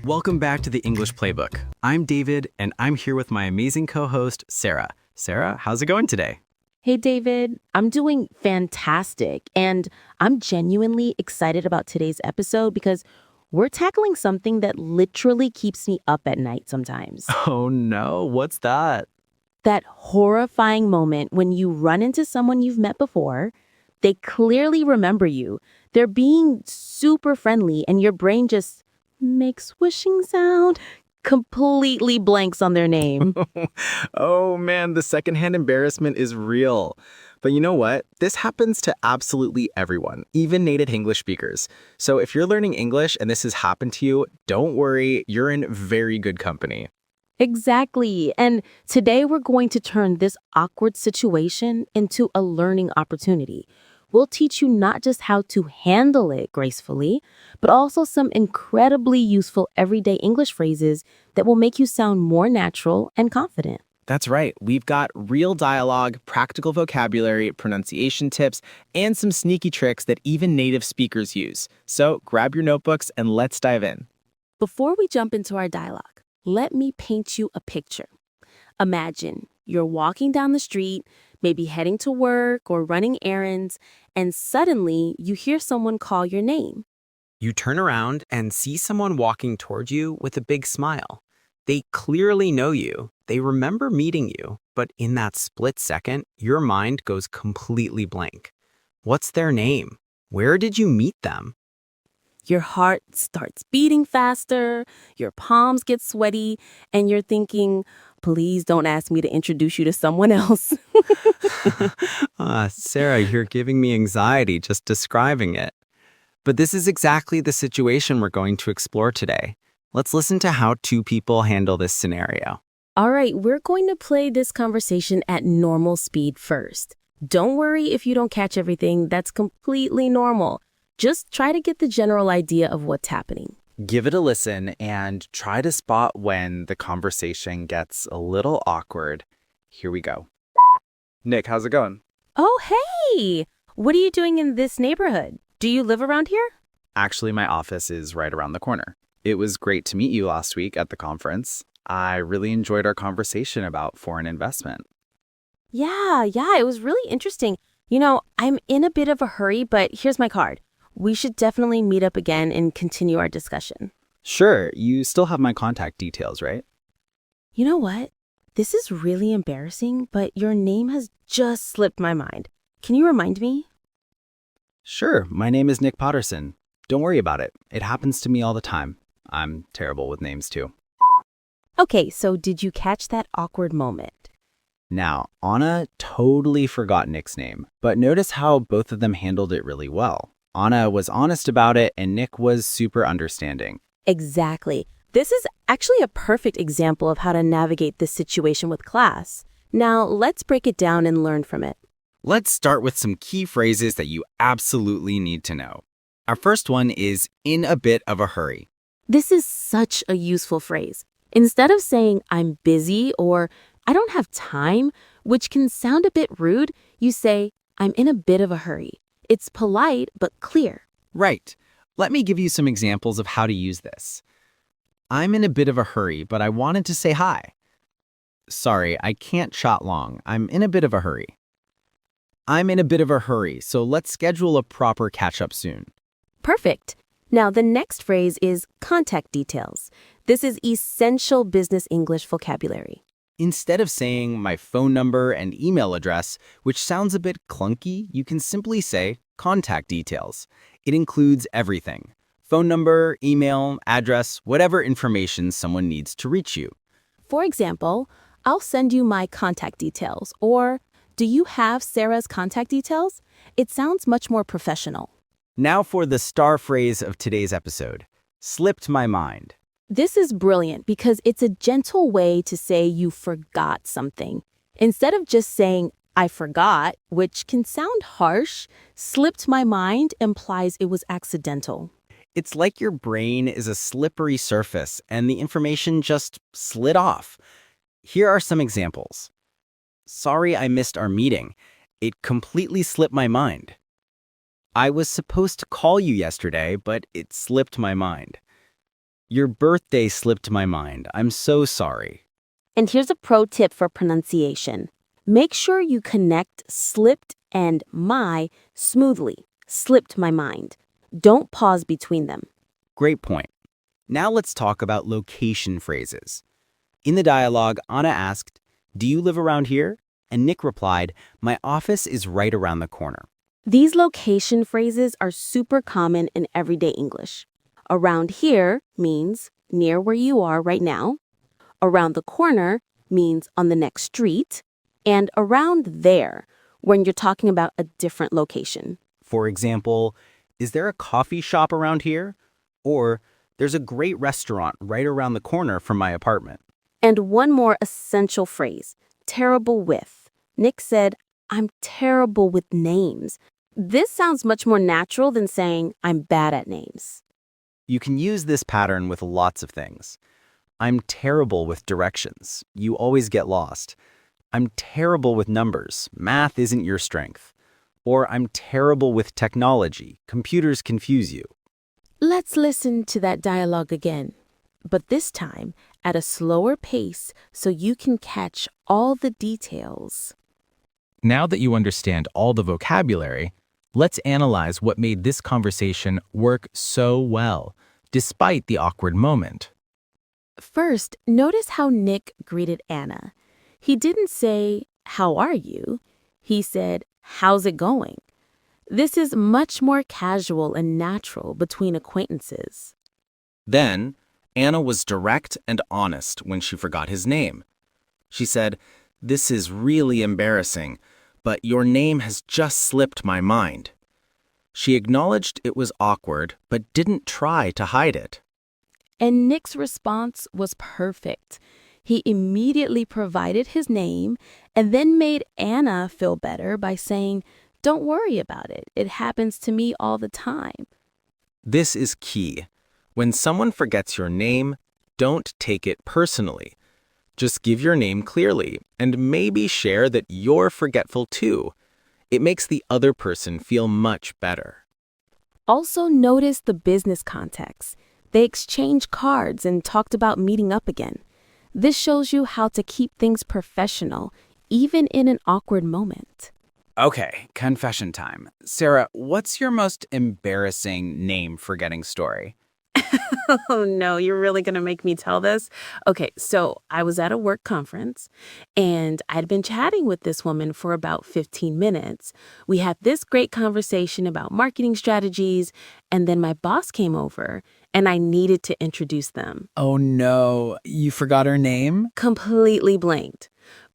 Welcome back to the English Playbook. I'm David, and I'm here with my amazing co-host, Sarah. Sarah, how's it going today? Hey, David. I'm doing fantastic, and I'm genuinely excited about today's episode because we're tackling something that literally keeps me up at night sometimes. Oh no, what's that? That horrifying moment when you run into someone you've met before, they clearly remember you, they're being super friendly, and your brain just makes wishing sound, completely blanks on their name. Oh man, the secondhand embarrassment is real. But you know what? This happens to absolutely everyone, even native English speakers. So if you're learning English and this has happened to you, don't worry, you're in very good company. Exactly. And today we're going to turn this awkward situation into a learning opportunity. We'll teach you not just how to handle it gracefully, but also some incredibly useful everyday English phrases that will make you sound more natural and confident. That's right. We've got real dialogue, practical vocabulary, pronunciation tips, and some sneaky tricks that even native speakers use. So grab your notebooks and let's dive in. Before we jump into our dialogue, let me paint you a picture. Imagine you're walking down the street, maybe heading to work or running errands, and suddenly you hear someone call your name. You turn around and see someone walking toward you with a big smile. They clearly know you. They remember meeting you, but in that split second, your mind goes completely blank. What's their name? Where did you meet them? Your heart starts beating faster, your palms get sweaty, and you're thinking, please don't ask me to introduce you to someone else. Sarah, you're giving me anxiety just describing it. But this is exactly the situation we're going to explore today. Let's listen to how two people handle this scenario. All right, we're going to play this conversation at normal speed first. Don't worry if you don't catch everything, that's completely normal. Just try to get the general idea of what's happening. Give it a listen and try to spot when the conversation gets a little awkward. Here we go. Nick, how's it going? Oh, hey! What are you doing in this neighborhood? Do you live around here? Actually, my office is right around the corner. It was great to meet you last week at the conference. I really enjoyed our conversation about foreign investment. Yeah, it was really interesting. I'm in a bit of a hurry, but here's my card. We should definitely meet up again and continue our discussion. Sure, you still have my contact details, right? You know what? This is really embarrassing, but your name has just slipped my mind. Can you remind me? Sure, my name is Nick Potterson. Don't worry about it. It happens to me all the time. I'm terrible with names too. Okay, so did you catch that awkward moment? Now, Anna totally forgot Nick's name, but notice how both of them handled it really well. Anna was honest about it, and Nick was super understanding. Exactly. This is actually a perfect example of how to navigate this situation with class. Now, let's break it down and learn from it. Let's start with some key phrases that you absolutely need to know. Our first one is in a bit of a hurry. This is such a useful phrase. Instead of saying, I'm busy or I don't have time, which can sound a bit rude, you say, I'm in a bit of a hurry. It's polite but clear. Right. Let me give you some examples of how to use this. I'm in a bit of a hurry, but I wanted to say hi. Sorry, I can't chat long. I'm in a bit of a hurry. I'm in a bit of a hurry, so let's schedule a proper catch-up soon. Perfect. Now, the next phrase is contact details. This is essential business English vocabulary. Instead of saying my phone number and email address, which sounds a bit clunky, you can simply say contact details. It includes everything: phone number, email, address, whatever information someone needs to reach you. For example, I'll send you my contact details, or do you have Sarah's contact details? It sounds much more professional. Now for the star phrase of today's episode, slipped my mind. This is brilliant because it's a gentle way to say you forgot something. Instead of just saying, I forgot, which can sound harsh, slipped my mind implies it was accidental. It's like your brain is a slippery surface and the information just slid off. Here are some examples. Sorry I missed our meeting. It completely slipped my mind. I was supposed to call you yesterday, but it slipped my mind. Your birthday slipped my mind. I'm so sorry. And here's a pro tip for pronunciation. Make sure you connect slipped and my smoothly. Slipped my mind. Don't pause between them. Great point. Now let's talk about location phrases. In the dialogue, Anna asked, "Do you live around here?" And Nick replied, "My office is right around the corner." These location phrases are super common in everyday English. Around here means near where you are right now. Around the corner means on the next street. And around there, when you're talking about a different location. For example, is there a coffee shop around here? Or there's a great restaurant right around the corner from my apartment. And one more essential phrase, terrible with. Nick said, "I'm terrible with names." This sounds much more natural than saying, "I'm bad at names." You can use this pattern with lots of things. I'm terrible with directions. You always get lost. I'm terrible with numbers. Math isn't your strength. Or I'm terrible with technology. Computers confuse you. Let's listen to that dialogue again, but this time at a slower pace so you can catch all the details. Now that you understand all the vocabulary, let's analyze what made this conversation work so well, despite the awkward moment. First, notice how Nick greeted Anna. He didn't say, "How are you?" He said, "How's it going?" This is much more casual and natural between acquaintances. Then, Anna was direct and honest when she forgot his name. She said, "This is really embarrassing, but your name has just slipped my mind." She acknowledged it was awkward, but didn't try to hide it. And Nick's response was perfect. He immediately provided his name and then made Anna feel better by saying, "Don't worry about it. It happens to me all the time." This is key. When someone forgets your name, don't take it personally. Just give your name clearly and maybe share that you're forgetful too. It makes the other person feel much better. Also notice the business context. They exchanged cards and talked about meeting up again. This shows you how to keep things professional, even in an awkward moment. Okay, confession time. Sarah, what's your most embarrassing name forgetting story? Oh no, you're really going to make me tell this? Okay, so I was at a work conference and I'd been chatting with this woman for about 15 minutes. We had this great conversation about marketing strategies, and then my boss came over and I needed to introduce them. Oh no, you forgot her name? Completely blanked.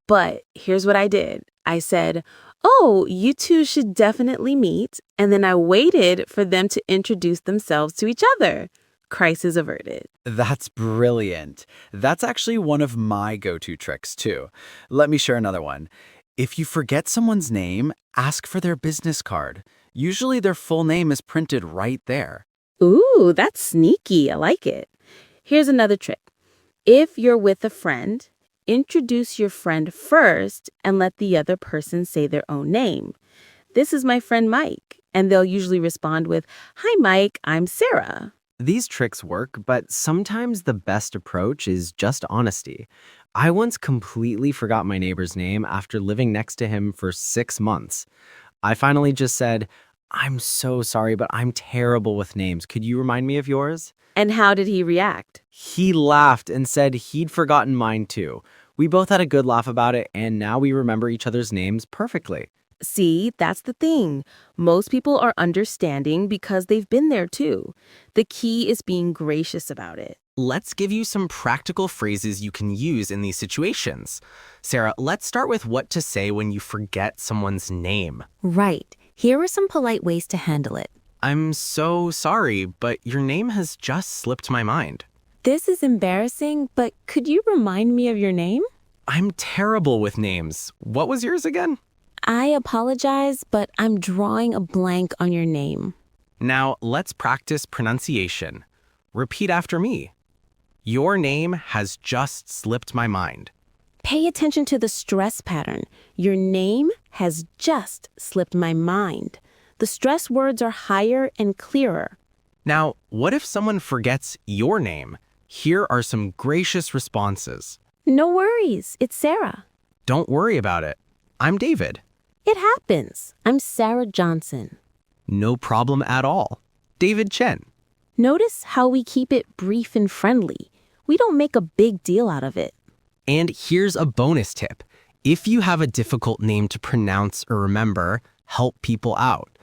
But here's what I did. I said, "Oh, you two should definitely meet." And then I waited for them to introduce themselves to each other. Crisis averted. That's brilliant. That's actually one of my go-to tricks too. Let me share another one. If you forget someone's name, ask for their business card. Usually their full name is printed right there. Ooh, that's sneaky. I like it. Here's another trick. If you're with a friend, introduce your friend first and let the other person say their own name. "This is my friend Mike." And they'll usually respond with, "Hi, Mike, I'm Sarah." These tricks work, but sometimes the best approach is just honesty. I once completely forgot my neighbor's name after living next to him for 6 months. I finally just said, "I'm so sorry, but I'm terrible with names. Could you remind me of yours?" And how did he react? He laughed and said he'd forgotten mine too. We both had a good laugh about it, and now we remember each other's names perfectly. See, that's the thing. Most people are understanding because they've been there too. The key is being gracious about it. Let's give you some practical phrases you can use in these situations. Sarah, let's start with what to say when you forget someone's name. Right. Here are some polite ways to handle it. "I'm so sorry, but your name has just slipped my mind." This is embarrassing, but could you remind me of your name? "I'm terrible with names. What was yours again?" I apologize, but I'm drawing a blank on your name. Now, let's practice pronunciation. Repeat after me. Your name has just slipped my mind. Pay attention to the stress pattern. Your name has just slipped my mind. The stress words are higher and clearer. Now, what if someone forgets your name? Here are some gracious responses. No worries, it's Sarah. Don't worry about it. I'm David. It happens. I'm Sarah Johnson. No problem at all. David Chen. Notice how we keep it brief and friendly. We don't make a big deal out of it. And here's a bonus tip. If you have a difficult name to pronounce or remember, help people out.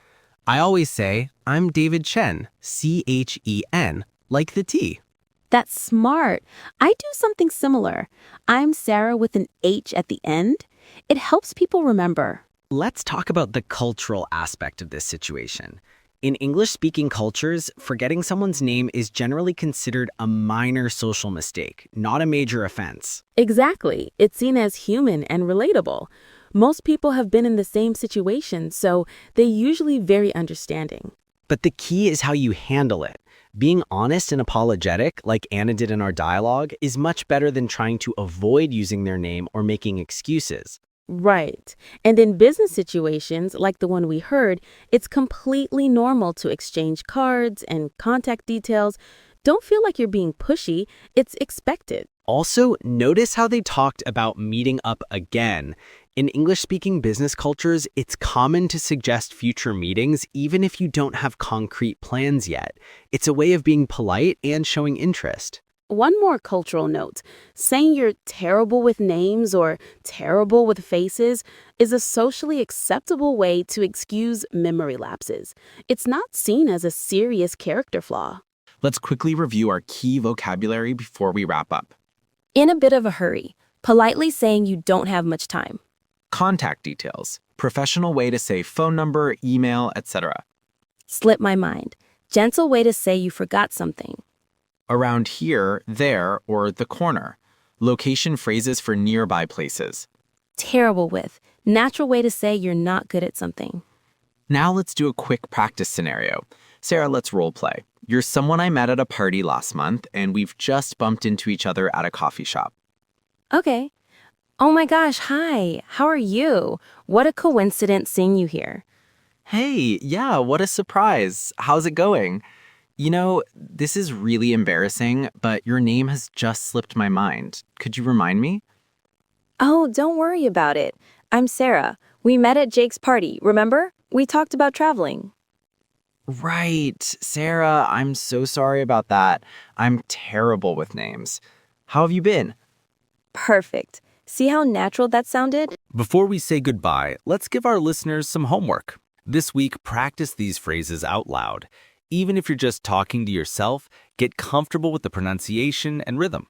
I always say, I'm David Chen, Chen, like the tea. That's smart. I do something similar. I'm Sarah with an H at the end. It helps people remember. Let's talk about the cultural aspect of this situation. In English-speaking cultures, forgetting someone's name is generally considered a minor social mistake, not a major offense. Exactly. It's seen as human and relatable. Most people have been in the same situation, so they're usually very understanding. But the key is how you handle it. Being honest and apologetic, like Anna did in our dialogue, is much better than trying to avoid using their name or making excuses. Right. And in business situations, like the one we heard, it's completely normal to exchange cards and contact details. Don't feel like you're being pushy. It's expected. Also, notice how they talked about meeting up again. In English-speaking business cultures, it's common to suggest future meetings even if you don't have concrete plans yet. It's a way of being polite and showing interest. One more cultural note. Saying you're terrible with names or terrible with faces is a socially acceptable way to excuse memory lapses. It's not seen as a serious character flaw. Let's quickly review our key vocabulary before we wrap up. In a bit of a hurry, politely saying you don't have much time. Contact details, professional way to say phone number, email, etc. Slip my mind, gentle way to say you forgot something. Around here, there, or the corner. Location phrases for nearby places. Terrible with, natural way to say you're not good at something. Now let's do a quick practice scenario. Sarah, let's role play. You're someone I met at a party last month, and we've just bumped into each other at a coffee shop. Okay. Oh my gosh, hi. How are you? What a coincidence seeing you here. Hey, yeah, what a surprise. How's it going? You know, this is really embarrassing, but your name has just slipped my mind. Could you remind me? Oh, don't worry about it. I'm Sarah. We met at Jake's party, remember? We talked about traveling. Right, Sarah, I'm so sorry about that. I'm terrible with names. How have you been? Perfect. See how natural that sounded? Before we say goodbye, let's give our listeners some homework. This week, practice these phrases out loud. Even if you're just talking to yourself, get comfortable with the pronunciation and rhythm.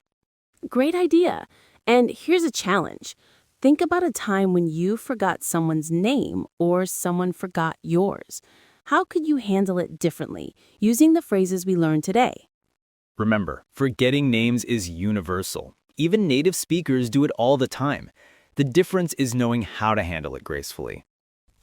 Great idea. And here's a challenge. Think about a time when you forgot someone's name or someone forgot yours. How could you handle it differently using the phrases we learned today? Remember, forgetting names is universal. Even native speakers do it all the time. The difference is knowing how to handle it gracefully.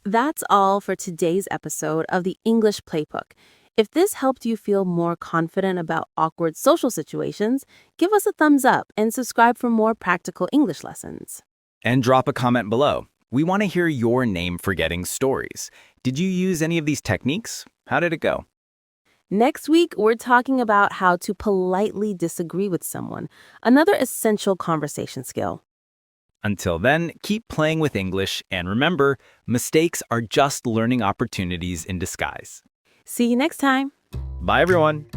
That's all for today's episode of the English Playbook. If this helped you feel more confident about awkward social situations, give us a thumbs up and subscribe for more practical English lessons. And drop a comment below. We want to hear your name forgetting stories. Did you use any of these techniques? How did it go? Next week, we're talking about how to politely disagree with someone, another essential conversation skill. Until then, keep playing with English, and remember, mistakes are just learning opportunities in disguise. See you next time. Bye, everyone.